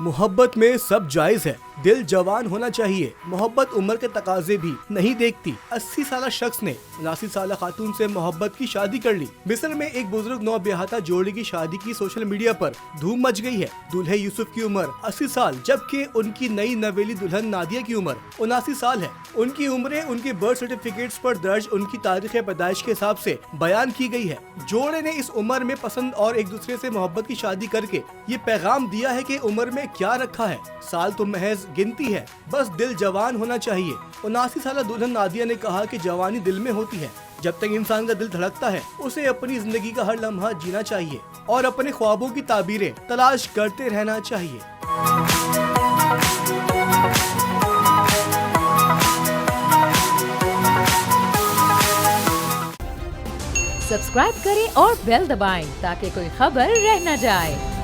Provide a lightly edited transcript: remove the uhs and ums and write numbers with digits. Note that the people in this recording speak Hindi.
मोहब्बत में सब जायज है, दिल जवान होना चाहिए। मोहब्बत उम्र के तकाजे भी नहीं देखती। 80 साल शख्स ने 79 साल खातून से मोहब्बत की शादी कर ली। मिस्र में एक बुजुर्ग नौब्याहता जोड़ी की शादी की सोशल मीडिया पर धूम मच गई है। दूल्हे यूसुफ की उम्र 80 साल जबकि उनकी नई नवेली दुल्हन नादिया की उम्र 79 साल है। उनकी उम्रें उनके बर्थ सर्टिफिकेट्स पर दर्ज उनकी तारीख पैदाइश के हिसाब से बयान की गई है। जोड़े ने इस उम्र में पसंद और एक दूसरे से मोहब्बत की शादी करके ये पैगाम दिया है कि उम्र में क्या रखा है, साल तो महज गिनती है, बस दिल जवान होना चाहिए। 79 साल दुल्हन नादिया ने कहा कि जवानी दिल में होती है। जब तक इंसान का दिल धड़कता है उसे अपनी जिंदगी का हर लम्हा जीना चाहिए और अपने ख्वाबों की ताबीरें तलाश करते रहना चाहिए। सब्सक्राइब करें और बेल दबाएं ताकि कोई खबर रह न जाए।